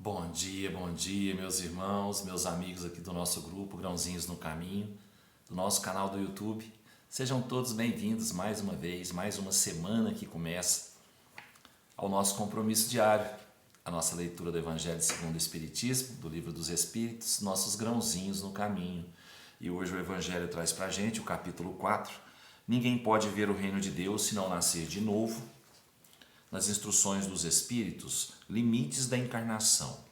Bom dia, meus irmãos, meus amigos aqui do nosso grupo Grãozinhos no Caminho, do nosso canal do YouTube. Sejam todos bem-vindos mais uma vez, mais uma semana que começa ao nosso compromisso diário, a nossa leitura do Evangelho segundo o Espiritismo, do Livro dos Espíritos, nossos grãozinhos no caminho. E hoje o Evangelho traz pra gente o capítulo 4. Ninguém pode ver o reino de Deus se não nascer de novo. Nas instruções dos Espíritos, limites da encarnação.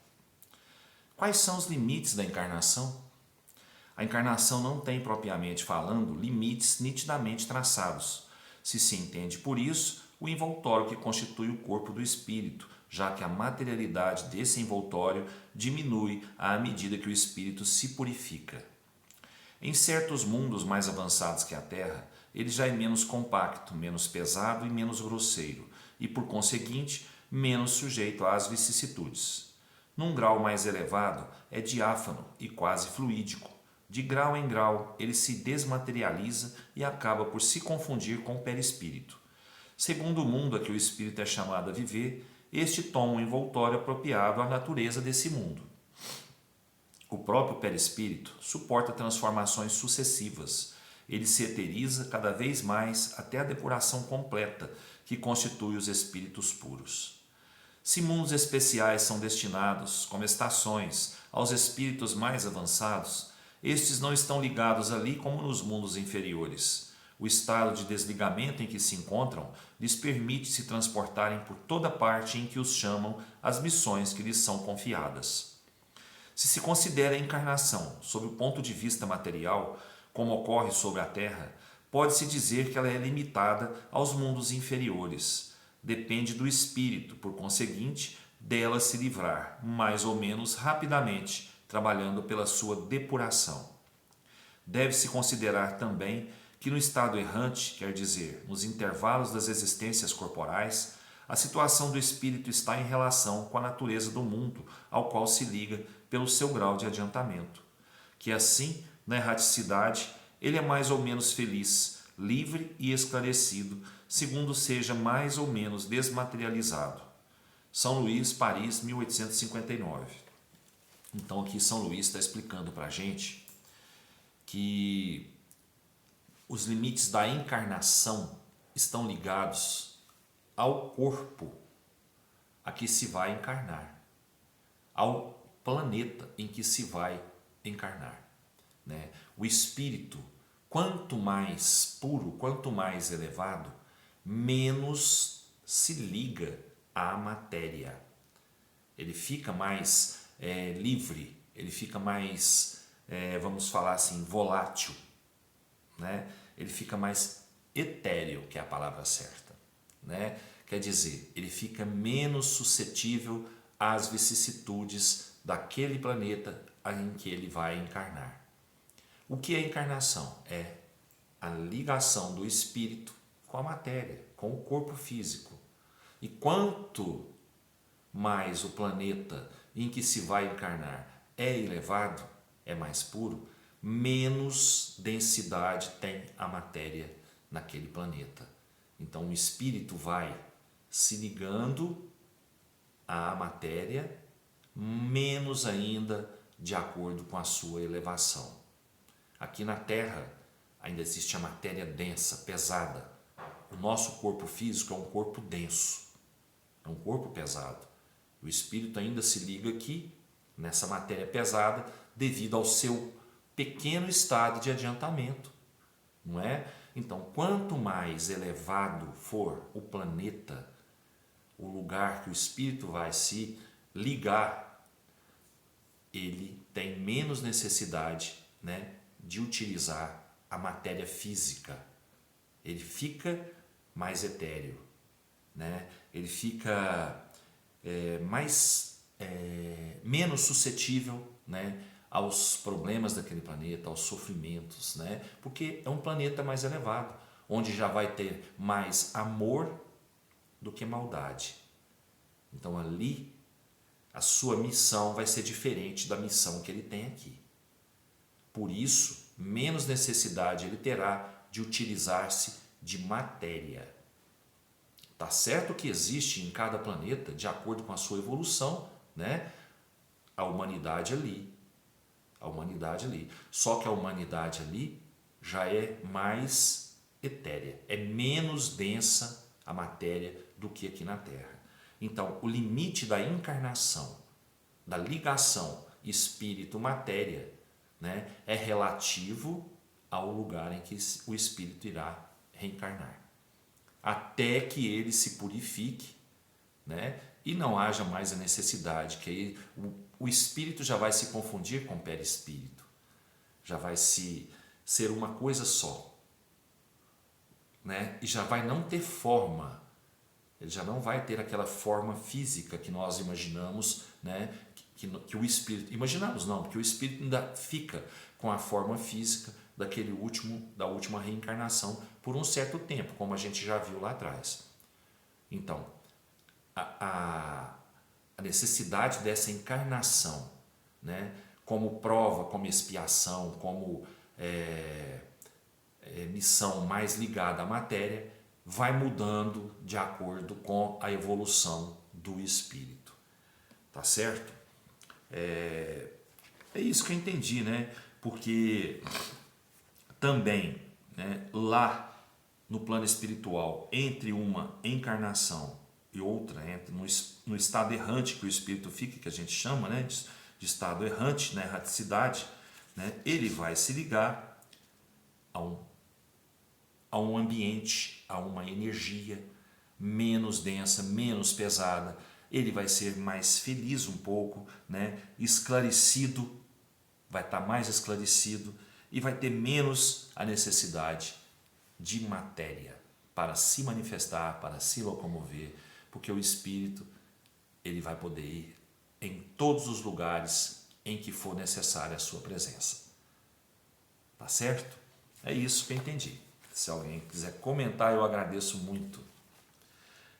Quais são os limites da encarnação? A encarnação não tem, propriamente falando, limites nitidamente traçados. Se entende por isso o envoltório que constitui o corpo do espírito, já que a materialidade desse envoltório diminui à medida que o espírito se purifica. Em certos mundos mais avançados que a Terra, ele já é menos compacto, menos pesado e menos grosseiro, e por conseguinte, menos sujeito às vicissitudes. Num grau mais elevado, é diáfano e quase fluídico. De grau em grau, ele se desmaterializa e acaba por se confundir com o perispírito. Segundo o mundo a que o espírito é chamado a viver, este toma um envoltório apropriado à natureza desse mundo. O próprio perispírito suporta transformações sucessivas. Ele se eteriza cada vez mais até a depuração completa, que constitui os espíritos puros. Se mundos especiais são destinados, como estações, aos espíritos mais avançados, estes não estão ligados ali como nos mundos inferiores. O estado de desligamento em que se encontram lhes permite se transportarem por toda parte em que os chamam as missões que lhes são confiadas. Se considera a encarnação sob o ponto de vista material, como ocorre sobre a Terra, pode-se dizer que ela é limitada aos mundos inferiores. Depende do espírito, por conseguinte, dela se livrar, mais ou menos rapidamente, trabalhando pela sua depuração. Deve-se considerar também que no estado errante, quer dizer, nos intervalos das existências corporais, a situação do espírito está em relação com a natureza do mundo ao qual se liga pelo seu grau de adiantamento. Que assim, na erraticidade, ele é mais ou menos feliz, livre e esclarecido, segundo seja mais ou menos desmaterializado. São Luís, Paris, 1859. Então aqui São Luís está explicando para a gente que os limites da encarnação estão ligados ao corpo a que se vai encarnar, ao planeta em que se vai encarnar. O espírito, quanto mais puro, quanto mais elevado, menos se liga à matéria. Ele fica mais livre, ele fica mais, vamos falar assim, volátil, ele fica mais etéreo, que é a palavra certa. Quer dizer, ele fica menos suscetível às vicissitudes daquele planeta em que ele vai encarnar. O que é encarnação? É a ligação do espírito com a matéria, com o corpo físico. E quanto mais o planeta em que se vai encarnar é elevado, é mais puro, menos densidade tem a matéria naquele planeta. Então o espírito vai se ligando à matéria, menos ainda de acordo com a sua elevação. Aqui na Terra ainda existe a matéria densa, pesada. O nosso corpo físico é um corpo denso, é um corpo pesado. O espírito ainda se liga aqui, nessa matéria pesada, devido ao seu pequeno estado de adiantamento, não é? Então, quanto mais elevado for o planeta, o lugar que o espírito vai se ligar, ele tem menos necessidade, de utilizar a matéria física. Ele fica mais etéreo, ele fica menos suscetível, aos problemas daquele planeta, aos sofrimentos, porque é um planeta mais elevado, onde já vai ter mais amor do que maldade. Então ali a sua missão vai ser diferente da missão que ele tem aqui. Por isso, menos necessidade ele terá de utilizar-se de matéria. Tá certo que existe em cada planeta, de acordo com a sua evolução, a humanidade ali. A humanidade ali. Só que a humanidade ali já é mais etérea, é menos densa a matéria do que aqui na Terra. Então, o limite da encarnação, da ligação espírito-matéria, né, é relativo ao lugar em que o espírito irá reencarnar. Até que ele se purifique, né, e não haja mais a necessidade, que aí o espírito já vai se confundir com o perispírito, já vai ser uma coisa só, né, e já vai não ter forma. Ele já não vai ter aquela forma física que nós imaginamos, né? Que o espírito... Imaginamos não, porque o espírito ainda fica com a forma física da última reencarnação por um certo tempo, como a gente já viu lá atrás. Então, a necessidade dessa encarnação, né? Como prova, como expiação, como missão mais ligada à matéria, vai mudando de acordo com a evolução do espírito. Tá certo? É isso que eu entendi, né? Porque também, né, lá no plano espiritual, entre uma encarnação e outra, entre no estado errante que o espírito fica, que a gente chama, né, de estado errante, né, erraticidade, né, ele vai se ligar a um ambiente, a uma energia menos densa, menos pesada. Ele vai ser mais feliz um pouco, né? Esclarecido, vai estar mais esclarecido e vai ter menos a necessidade de matéria para se manifestar, para se locomover, porque o espírito ele vai poder ir em todos os lugares em que for necessária a sua presença. Tá certo? É isso que eu entendi. Se alguém quiser comentar, eu agradeço muito.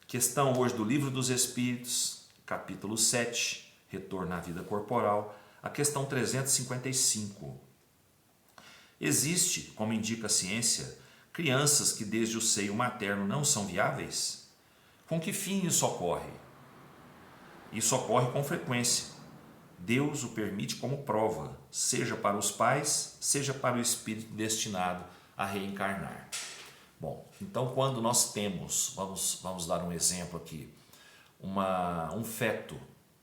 Questão hoje do Livro dos Espíritos, capítulo 7, Retorno à Vida Corporal, a questão 355. Existe, como indica a ciência, crianças que desde o seio materno não são viáveis? Com que fim isso ocorre? Isso ocorre com frequência. Deus o permite como prova, seja para os pais, seja para o espírito destinado a reencarnar. Bom, então quando nós temos, vamos dar um exemplo aqui, um feto,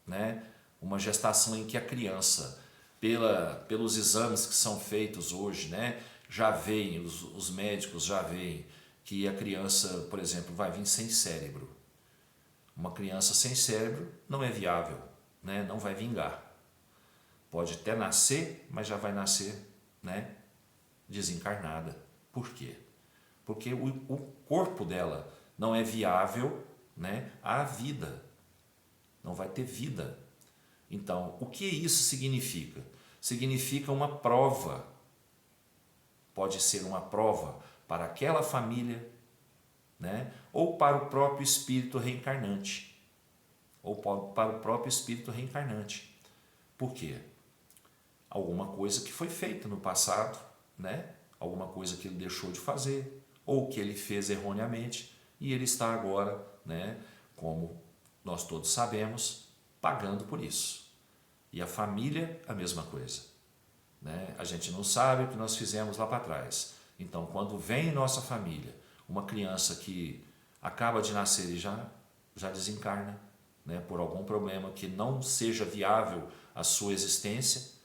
né? Uma gestação em que a criança, pelos exames que são feitos hoje, né? Já veem, os médicos já veem que a criança, por exemplo, vai vir sem cérebro. Uma criança sem cérebro não é viável, né? Não vai vingar. Pode até nascer, mas já vai nascer, né, desencarnada. Por quê? Porque o corpo dela não é viável, né, à vida. Não vai ter vida. Então, o que isso significa? Significa uma prova. Pode ser uma prova para aquela família, né, ou para o próprio espírito reencarnante. Ou para o próprio espírito reencarnante. Por quê? Alguma coisa que foi feita no passado, né? Alguma coisa que ele deixou de fazer, ou que ele fez erroneamente, e ele está agora, né, como nós todos sabemos, pagando por isso. E a família, a mesma coisa, né? A gente não sabe o que nós fizemos lá para trás. Então, quando vem em nossa família uma criança que acaba de nascer e já desencarna, né, por algum problema que não seja viável a sua existência,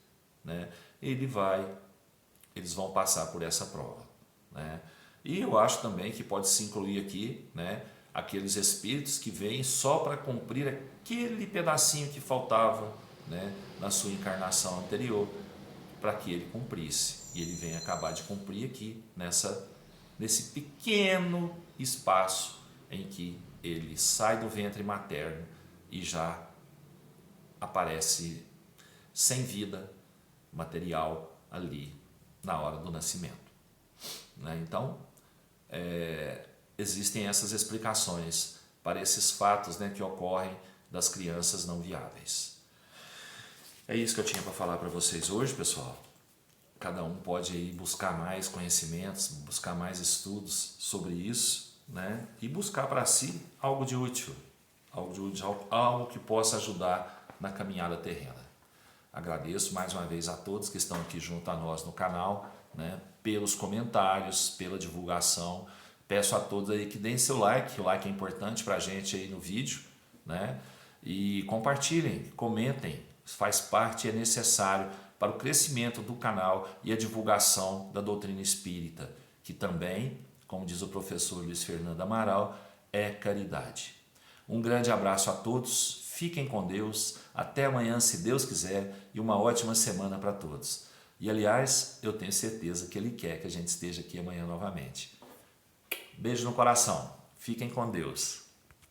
né, eles vão passar por essa prova, né? E eu acho também que pode se incluir aqui, né, aqueles espíritos que vêm só para cumprir aquele pedacinho que faltava, né, na sua encarnação anterior, para que ele cumprisse. E ele vem acabar de cumprir aqui, nesse pequeno espaço em que ele sai do ventre materno e já aparece sem vida material ali na hora do nascimento, né? Então, existem essas explicações para esses fatos, né, que ocorrem das crianças não viáveis. É isso que eu tinha para falar para vocês hoje, pessoal. Cada um pode aí buscar mais conhecimentos, buscar mais estudos sobre isso, né, e buscar para si algo de útil, algo que possa ajudar na caminhada terrena. Agradeço mais uma vez a todos que estão aqui junto a nós no canal, né, pelos comentários, pela divulgação. Peço a todos aí que deem seu like, o like é importante para a gente aí no vídeo, né? E compartilhem, comentem, faz parte e é necessário para o crescimento do canal e a divulgação da doutrina espírita, que também, como diz o professor Luiz Fernando Amaral, é caridade. Um grande abraço a todos. Fiquem com Deus, até amanhã se Deus quiser e uma ótima semana para todos. E aliás, eu tenho certeza que Ele quer que a gente esteja aqui amanhã novamente. Beijo no coração, fiquem com Deus.